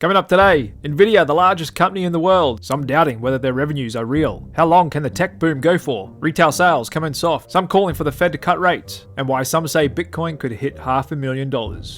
Coming up today, Nvidia, the largest company in the world, some doubting whether their revenues are real. How long can the tech boom go for? Retail sales come in soft, some calling for the Fed to cut rates, and why some say Bitcoin could hit $500,000.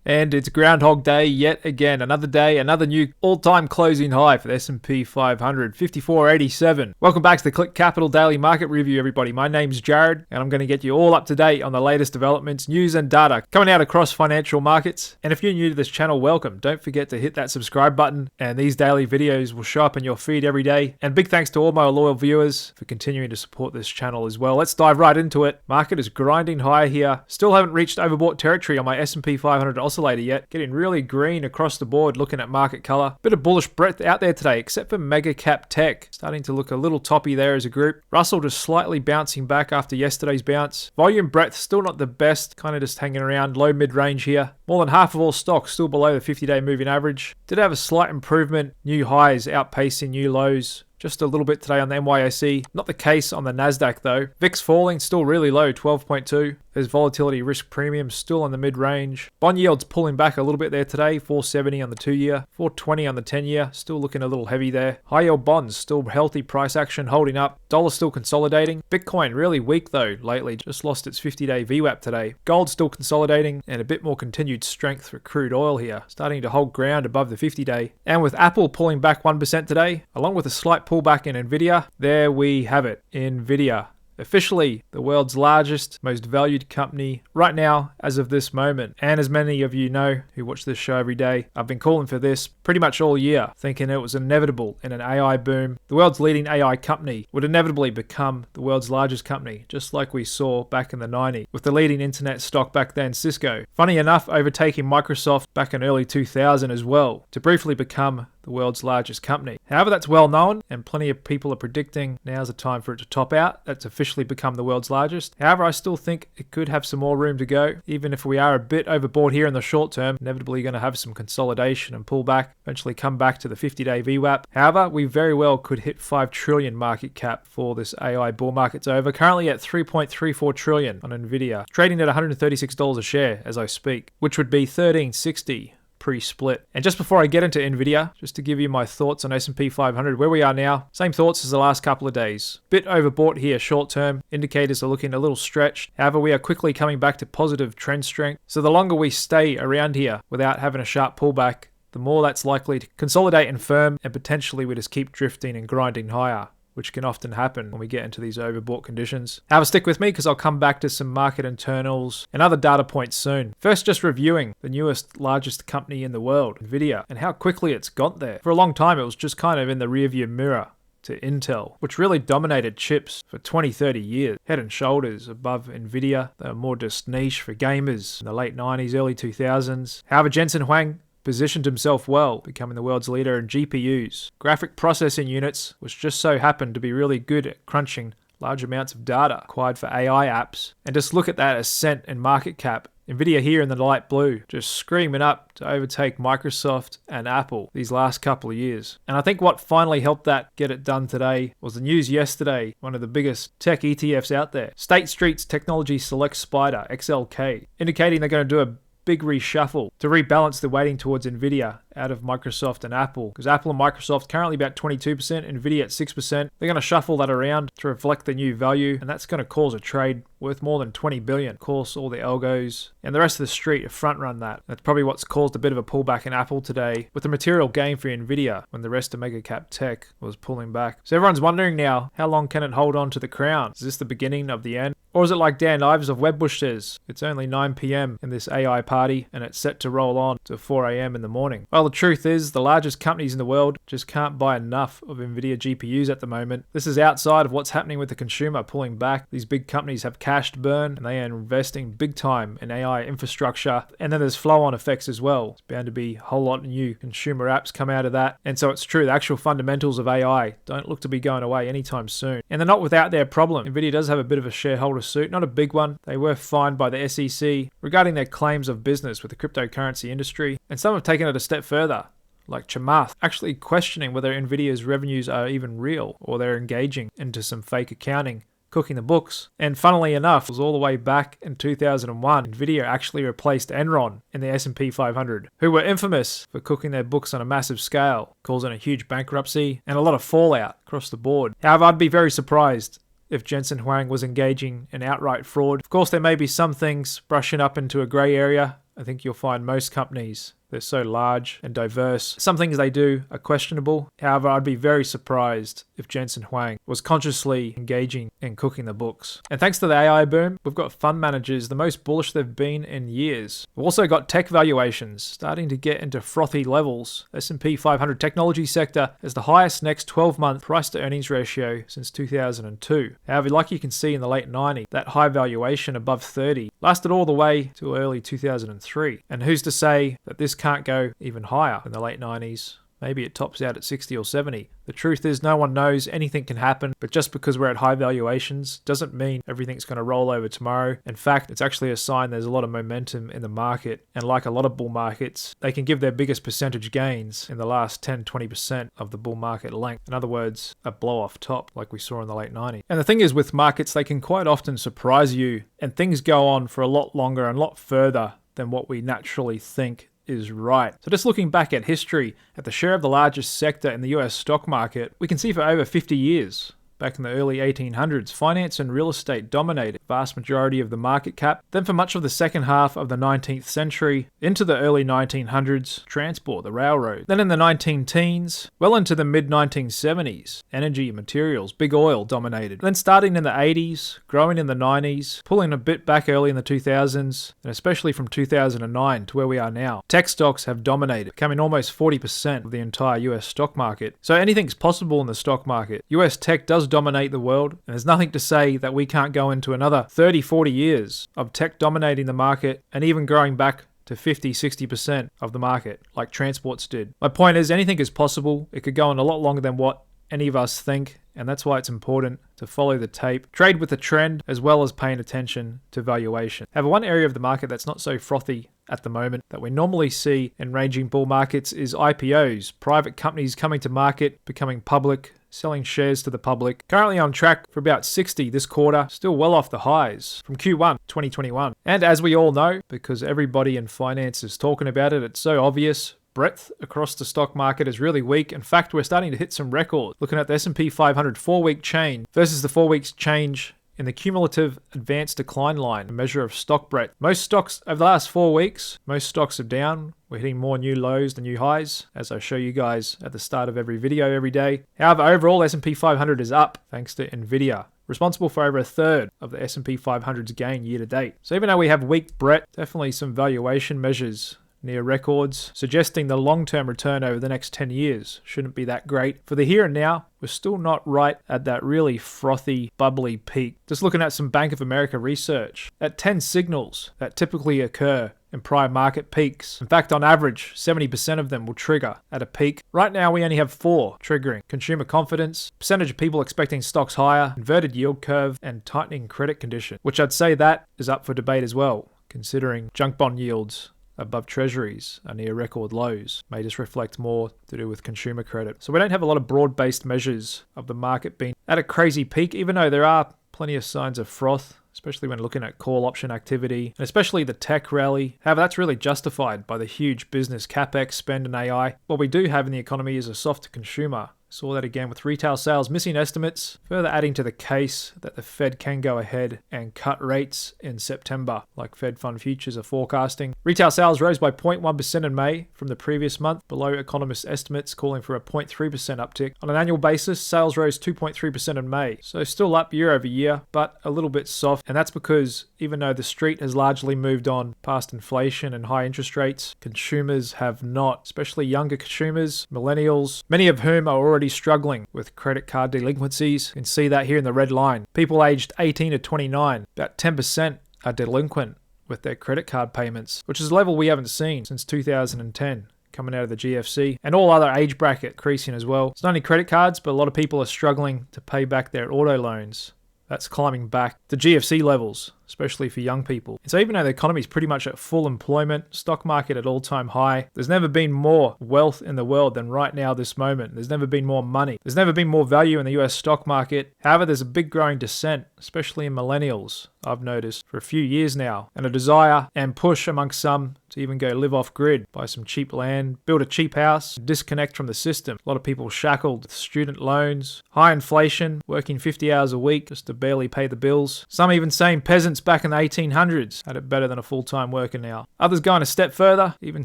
And it's Groundhog Day yet again. Another day, another new all-time closing high for the S&P 500, 54.87. Welcome back to the Click Capital Daily Market Review, everybody. My name's Jared, and I'm going to get you all up to date on the latest developments, news, and data coming out across financial markets. And if you're new to this channel, welcome. Don't forget to hit that subscribe button, and these daily videos will show up in your feed every day. And big thanks to all my loyal viewers for continuing to support this channel as well. Let's dive right into it. Market is grinding higher here. Still haven't reached overbought territory on my S&P 500 oscillator yet, getting really green across the board looking at market color. Bit of bullish breadth out there today, except for mega cap tech, starting to look a little toppy there as a group. Russell just slightly bouncing back after yesterday's bounce. Volume breadth still not the best, kind of just hanging around low mid range here. More than half of all stocks still below the 50-day moving average. Did have a slight improvement, new highs outpacing new lows. Just a little bit today on the NYSE. Not the case on the NASDAQ though. VIX falling, still really low, 12.2. There's volatility risk premium still in the mid-range. Bond yields pulling back a little bit there today, 470 on the 2-year, 420 on the 10-year, still looking a little heavy there. High yield bonds, still healthy price action holding up. Dollar still consolidating. Bitcoin really weak though lately, just lost its 50-day VWAP today. Gold still consolidating and a bit more continued strength for crude oil here, starting to hold ground above the 50-day. And with Apple pulling back 1% today, along with a slight pullback in Nvidia, there we have it, Nvidia. Officially the world's largest, most valued company right now as of this moment. And as many of you know who watch this show every day, I've been calling for this pretty much all year, thinking it was inevitable in an AI boom. The world's leading AI company would inevitably become the world's largest company, just like we saw back in the 90s, with the leading internet stock back then, Cisco. Funny enough, overtaking Microsoft back in early 2000 as well, to briefly become the world's largest company. However, that's well known, and plenty of people are predicting now's the time for it to top out. That's officially become the world's largest. However, I still think it could have some more room to go. Even if we are a bit overbought here in the short term, inevitably going to have some consolidation and pullback, eventually come back to the 50-day VWAP. However, we very well could hit 5 trillion market cap for this AI bull market's over. Currently at 3.34 trillion on Nvidia, trading at $136 a share as I speak, which would be $13.60 pre-split. And just before I get into Nvidia, just to give you my thoughts on S&P 500, where we are now, same thoughts as the last couple of days. Bit overbought here short term, indicators are looking a little stretched. However, we are quickly coming back to positive trend strength. So the longer we stay around here without having a sharp pullback, the more that's likely to consolidate and firm, and potentially we just keep drifting and grinding higher, which can often happen when we get into these overbought conditions. Have a stick with me because I'll come back to some market internals and other data points soon. First, just reviewing the newest, largest company in the world, Nvidia, and how quickly it's got there. For a long time, it was just kind of in the rearview mirror to Intel, which really dominated chips for 20-30 years. Head and shoulders above Nvidia. They were more just niche for gamers in the late 90s, early 2000s. However, Jensen Huang positioned himself well, becoming the world's leader in GPUs, graphic processing units, which just so happened to be really good at crunching large amounts of data required for AI apps. And just look at that ascent in market cap. Nvidia here in the light blue, just screaming up to overtake Microsoft and Apple these last couple of years. And I think what finally helped that get it done today was the news yesterday, one of the biggest tech ETFs out there, State Street's Technology Select Spider, XLK, indicating they're going to do a big reshuffle to rebalance the weighting towards Nvidia out of Microsoft and Apple, because Apple and Microsoft currently about 22%, Nvidia at 6%. They're going to shuffle that around to reflect the new value, and that's going to cause a trade worth more than 20 billion. Of course, all the algos and the rest of the street have front run that. That's probably what's caused a bit of a pullback in Apple today, with the material gain for Nvidia when the rest of mega cap tech was pulling back. So everyone's wondering now, how long can it hold on to the crown? Is this the beginning of the end? Or is it like Dan Ives of Webbush says, it's only 9 p.m. in this AI party and it's set to roll on to 4 a.m. in the morning? Well, the truth is the largest companies in the world just can't buy enough of Nvidia GPUs at the moment. This is outside of what's happening with the consumer pulling back. These big companies have cash to burn and they are investing big time in AI infrastructure. And then there's flow-on effects as well. It's bound to be a whole lot of new consumer apps come out of that. And so it's true, the actual fundamentals of AI don't look to be going away anytime soon. And they're not without their problem. Nvidia does have a bit of a shareholder suit, not a big one. They were fined by the SEC regarding their claims of business with the cryptocurrency industry, and some have taken it a step further, like Chamath, actually questioning whether Nvidia's revenues are even real or they're engaging into some fake accounting cooking the books. And funnily enough, it was all the way back in 2001, Nvidia actually replaced Enron in the S&P 500, who were infamous for cooking their books on a massive scale, causing a huge bankruptcy and a lot of fallout across the board. However, I'd be very surprised if Jensen Huang was engaging in outright fraud. Of course, there may be some things brushing up into a grey area. I think you'll find most companies, they're so large and diverse. Some things they do are questionable. However, I'd be very surprised if Jensen Huang was consciously engaging in cooking the books. And thanks to the AI boom, we've got fund managers the most bullish they've been in years. We've also got tech valuations starting to get into frothy levels. S&P 500 technology sector has the highest next 12-month price to earnings ratio since 2002. However, like you can see in the late 90s, that high valuation above 30 lasted all the way to early 2003. And who's to say that this can't go even higher in the late 90s? Maybe it tops out at 60 or 70. The truth is no one knows, anything can happen, but just because we're at high valuations doesn't mean everything's going to roll over tomorrow. In fact, it's actually a sign there's a lot of momentum in the market, and like a lot of bull markets, they can give their biggest percentage gains in the last 10-20% of the bull market length. In other words, a blow off top like we saw in the late 90s. And the thing is with markets, they can quite often surprise you, and things go on for a lot longer and a lot further than what we naturally think is right. So just looking back at history, at the share of the largest sector in the US stock market, we can see for over 50 years, back in the early 1800s, finance and real estate dominated the vast majority of the market cap. Then for much of the second half of the 19th century, into the early 1900s, transport, the railroad. Then in the 19-teens, well into the mid-1970s, energy and materials, big oil dominated. Then starting in the 80s, growing in the 90s, pulling a bit back early in the 2000s, and especially from 2009 to where we are now, tech stocks have dominated, becoming almost 40% of the entire US stock market. So anything's possible in the stock market. US tech does dominate the world, and there's nothing to say that we can't go into another 30-40 years of tech dominating the market and even growing back to 50-60% of the market like transports did. My point is, anything is possible. It could go on a lot longer than what any of us think, and that's why it's important to follow the tape, trade with the trend, as well as paying attention to valuation. However, one area of the market that's not so frothy at the moment that we normally see in ranging bull markets is IPOs, private companies coming to market, becoming public, selling shares to the public. Currently on track for about 60 this quarter, still well off the highs from Q1 2021. And as we all know, because everybody in finance is talking about it, it's so obvious, breadth across the stock market is really weak. In fact, we're starting to hit some records. Looking at the S&P 500 4-week change versus the 4-week change in the cumulative advanced decline line, a measure of stock breadth. Most stocks over the last 4 weeks, most stocks are down. We're hitting more new lows than new highs, as I show you guys at the start of every video every day. However, overall S&P 500 is up thanks to Nvidia, responsible for over a third of the S&P 500's gain year to date. So even though we have weak breadth, definitely some valuation measures near records, suggesting the long-term return over the next 10 years shouldn't be that great. For the here and now, we're still not right at that really frothy, bubbly peak. Just looking at some Bank of America research, at 10 signals that typically occur in prior market peaks. In fact, on average, 70% of them will trigger at a peak. Right now, we only have 4 triggering: consumer confidence, percentage of people expecting stocks higher, inverted yield curve, and tightening credit condition, which I'd say that is up for debate as well, considering junk bond yields above treasuries are near record lows. May just reflect more to do with consumer credit. So we don't have a lot of broad-based measures of the market being at a crazy peak, even though there are plenty of signs of froth, especially when looking at call option activity, and especially the tech rally. However, that's really justified by the huge business capex spend in AI. What we do have in the economy is a softer consumer. Saw that again with retail sales missing estimates, further adding to the case that the Fed can go ahead and cut rates in September, like Fed Fund futures are forecasting. Retail sales rose by 0.1% in May from the previous month, below economists' estimates calling for a 0.3% uptick. On an annual basis, sales rose 2.3% in May, so still up year over year, but a little bit soft, and that's because even though the street has largely moved on past inflation and high interest rates, consumers have not, especially younger consumers, millennials, many of whom are already struggling with credit card delinquencies. You can see that here in the red line. People aged 18 to 29, about 10% are delinquent with their credit card payments, which is a level we haven't seen since 2010. Coming out of the GFC, and all other age bracket increasing as well. It's not only credit cards, but a lot of people are struggling to pay back their auto loans. That's climbing back to GFC levels. especially for young people. And so even though the economy is pretty much at full employment, stock market at all-time high, there's never been more wealth in the world than right now, this moment. There's never been more money. There's never been more value in the US stock market. However, there's a big growing dissent, especially in millennials, I've noticed for a few years now, and a desire and push amongst some to even go live off grid, buy some cheap land, build a cheap house, disconnect from the system. A lot of people shackled with student loans, high inflation, working 50 hours a week just to barely pay the bills. Some even saying peasants back in the 1800s had it better than a full-time worker now. Others going a step further, even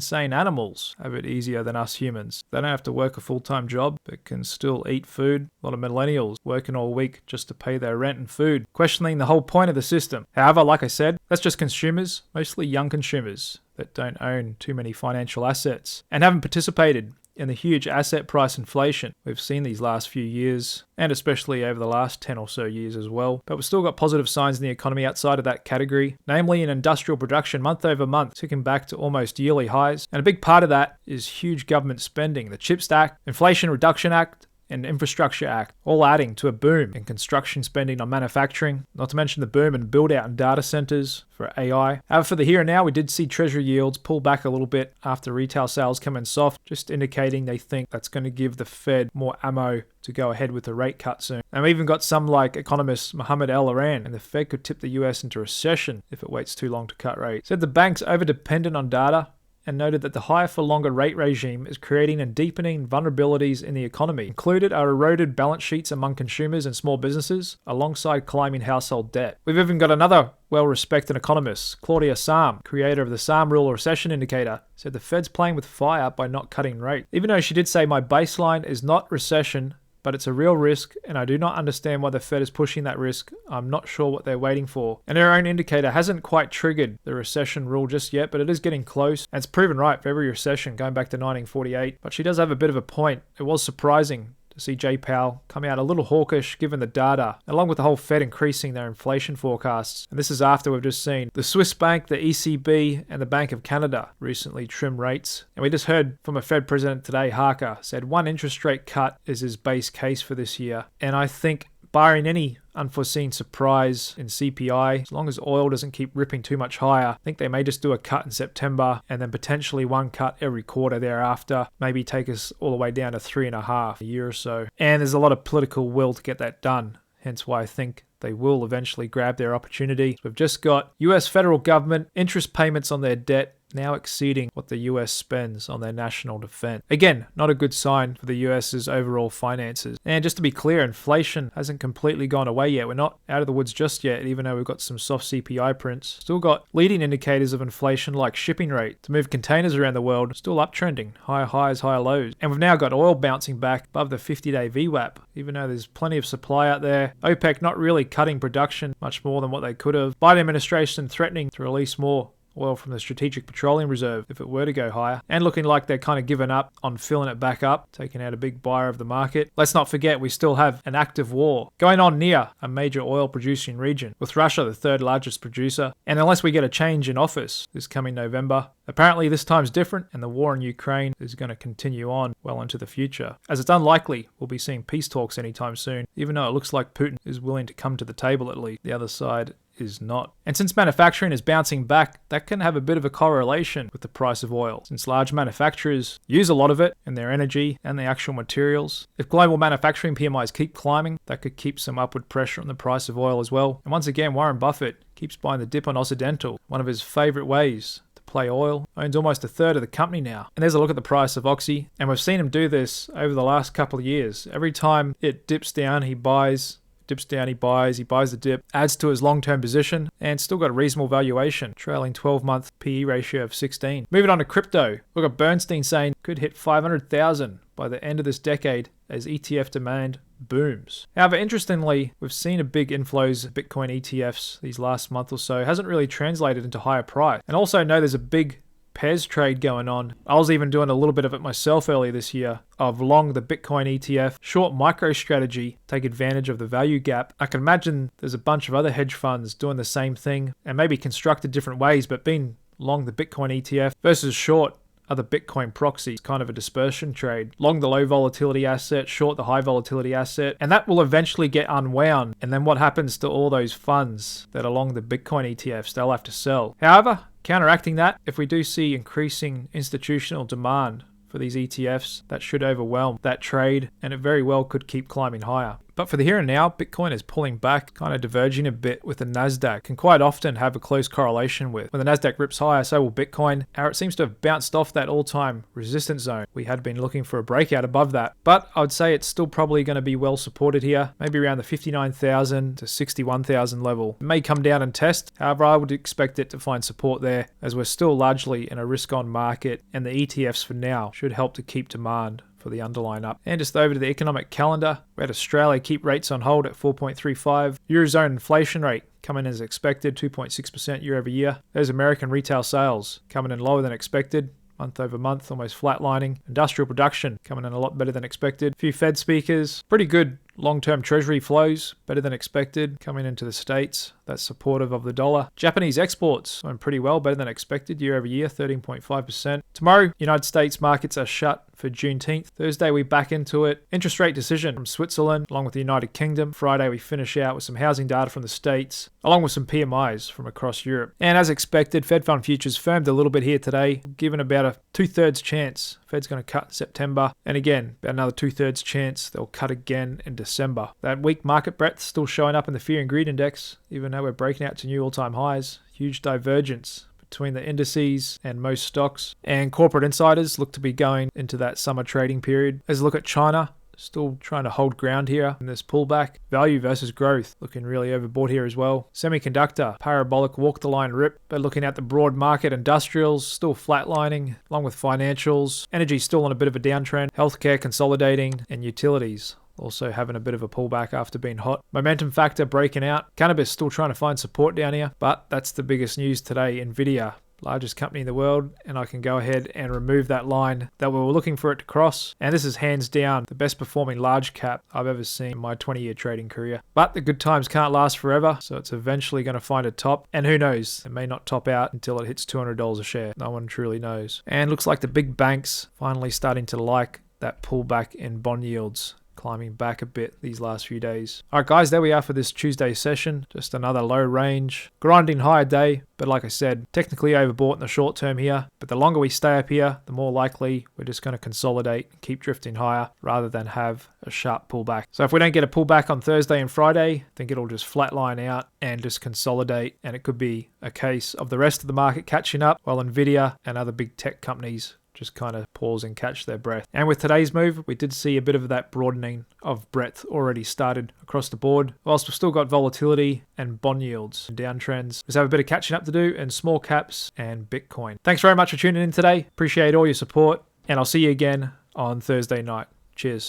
saying animals have it easier than us humans. They don't have to work a full-time job, but can still eat food. A lot of millennials working all week just to pay their rent and food, questioning the whole point of the system. However, like I said, that's just consumers, mostly young consumers that don't own too many financial assets and haven't participated in the huge asset price inflation we've seen these last few years, and especially over the last 10 or so years as well. But we've still got positive signs in the economy outside of that category, namely in industrial production month over month, ticking back to almost yearly highs. And a big part of that is huge government spending. The CHIPS Act, Inflation Reduction Act, and Infrastructure Act, all adding to a boom in construction spending on manufacturing, not to mention the boom in build out in data centers for AI. However, for the here and now, we did see treasury yields pull back a little bit after retail sales come in soft, just indicating they think that's going to give the Fed more ammo to go ahead with the rate cut soon. And we even got some like economist Mohammed El-Aran, and the Fed could tip the US into recession if it waits too long to cut rates. Said the bank's over-dependent on data, and noted that the higher for longer rate regime is creating and deepening vulnerabilities in the economy. Included are eroded balance sheets among consumers and small businesses, alongside climbing household debt. We've even got another well-respected economist, Claudia Sahm, creator of the Sahm Rule Recession Indicator, said the Fed's playing with fire by not cutting rates. Even though she did say my baseline is not recession, but it's a real risk, and I do not understand why the Fed is pushing that risk. I'm not sure what they're waiting for. And their own indicator hasn't quite triggered the recession rule just yet, but it is getting close, and it's proven right for every recession going back to 1948. But she does have a bit of a point. It was surprising to see Jay Powell come out a little hawkish given the data, along with the whole Fed increasing their inflation forecasts. And this is after we've just seen the Swiss Bank, the ECB, and the Bank of Canada recently trim rates. And we just heard from a Fed president today, Harker, said one interest rate cut is his base case for this year. And I think barring any unforeseen surprise in CPI, as long as oil doesn't keep ripping too much higher, I think they may just do a cut in September and then potentially one cut every quarter thereafter, maybe take us all the way down to 3.5 a year or so. And there's a lot of political will to get that done, hence why I think they will eventually grab their opportunity. We've just got US federal government interest payments on their debt now exceeding what the US spends on their national defense. Again, not a good sign for the US's overall finances. And just to be clear, inflation hasn't completely gone away yet. We're not out of the woods just yet, even though we've got some soft CPI prints. Still got leading indicators of inflation like shipping rate to move containers around the world, still uptrending, higher highs, higher lows. And we've now got oil bouncing back above the 50-day VWAP, even though there's plenty of supply out there. OPEC not really cutting production much more than what they could have. Biden administration threatening to release more oil from the Strategic Petroleum Reserve if it were to go higher, and looking like they're kind of given up on filling it back up, taking out a big buyer of the market. Let's not forget we still have an active war going on near a major oil producing region, with Russia the third largest producer. And unless we get a change in office this coming November, apparently this time's different, and the war in Ukraine is going to continue on well into the future, as it's unlikely we'll be seeing peace talks anytime soon, even though it looks like Putin is willing to come to the table at least. The other side is not. And since manufacturing is bouncing back, that can have a bit of a correlation with the price of oil, since large manufacturers use a lot of it in their energy and the actual materials. If global manufacturing PMIs keep climbing, that could keep some upward pressure on the price of oil as well. And once again, Warren Buffett keeps buying the dip on Occidental, one of his favorite ways to play oil. Owns almost a third of the company now. And there's a look at the price of Oxy, and we've seen him do this over the last couple of years. Every time it dips down, he buys. Dips down, he buys the dip, adds to his long-term position, and still got a reasonable valuation, trailing 12-month PE ratio of 16. Moving on to crypto, we've got Bernstein saying could hit 500,000 by the end of this decade as ETF demand booms. However, interestingly, we've seen a big inflows of Bitcoin ETFs these last month or so. It hasn't really translated into higher price. And also know there's a big pairs trade going on. I was even doing a little bit of it myself earlier this year, of long the Bitcoin ETF, short micro strategy, take advantage of the value gap. I can imagine there's a bunch of other hedge funds doing the same thing and maybe constructed different ways, but being long the Bitcoin ETF versus short other Bitcoin proxies, kind of a dispersion trade. Long the low volatility asset, short the high volatility asset, and that will eventually get unwound. And then what happens to all those funds that are long the Bitcoin ETFs? They'll have to sell. However, counteracting that, if we do see increasing institutional demand for these ETFs, that should overwhelm that trade, and it very well could keep climbing higher. But for the here and now, Bitcoin is pulling back, kind of diverging a bit with the Nasdaq. Can quite often have a close correlation with. When the Nasdaq rips higher, so will Bitcoin. However, it seems to have bounced off that all-time resistance zone. We had been looking for a breakout above that. But I would say it's still probably going to be well supported here, maybe around the 59,000 to 61,000 level. It may come down and test. However, I would expect it to find support there, as we're still largely in a risk-on market, and the ETFs for now should help to keep demand for the underlying up. And just over to the economic calendar, we had Australia keep rates on hold at 4.35. Eurozone inflation rate coming in as expected, 2.6% year over year. There's American retail sales coming in lower than expected, month over month, almost flatlining. Industrial production coming in a lot better than expected. A few Fed speakers, pretty good long-term treasury flows, better than expected, coming into the States. That's supportive of the dollar. Japanese exports going pretty well, better than expected, year over year, 13.5%. Tomorrow, United States markets are shut for Juneteenth. Thursday, we back into it. Interest rate decision from Switzerland, along with the United Kingdom. Friday, we finish out with some housing data from the States, along with some PMIs from across Europe. And as expected, Fed Fund futures firmed a little bit here today, given about a 2/3 chance Fed's going to cut in September. And again, about another 2/3 chance they'll cut again in December. That weak market breadth still showing up in the Fear and Greed Index, even though we're breaking out to new all-time highs. Huge divergence between the indices and most stocks. And corporate insiders look to be going into that summer trading period. As a look at China, still trying to hold ground here in this pullback. Value versus growth, looking really overbought here as well. Semiconductor, parabolic walk the line rip, but looking at the broad market, industrials still flatlining, along with financials. Energy still on a bit of a downtrend. Healthcare consolidating, and utilities also having a bit of a pullback after being hot. Momentum factor breaking out. Cannabis still trying to find support down here, but that's the biggest news today. Nvidia, largest company in the world, and I can go ahead and remove that line that we were looking for it to cross. And this is hands down the best performing large cap I've ever seen in my 20-year trading career. But the good times can't last forever, so it's eventually going to find a top. And who knows, it may not top out until it hits $200 a share. No one truly knows. And looks like the big banks finally starting to like that pullback in bond yields, climbing back a bit these last few days. All right, guys, there we are for this Tuesday session. Just another low range, grinding higher day. But like I said, technically overbought in the short term here. But the longer we stay up here, the more likely we're just going to consolidate and keep drifting higher rather than have a sharp pullback. So if we don't get a pullback on Thursday and Friday, I think it'll just flatline out and just consolidate. And it could be a case of the rest of the market catching up while Nvidia and other big tech companies just kind of pause and catch their breath. And with today's move, we did see a bit of that broadening of breadth already started across the board. Whilst we've still got volatility and bond yields and downtrends, we have a bit of catching up to do in small caps and Bitcoin. Thanks very much for tuning in today. Appreciate all your support, and I'll see you again on Thursday night. Cheers.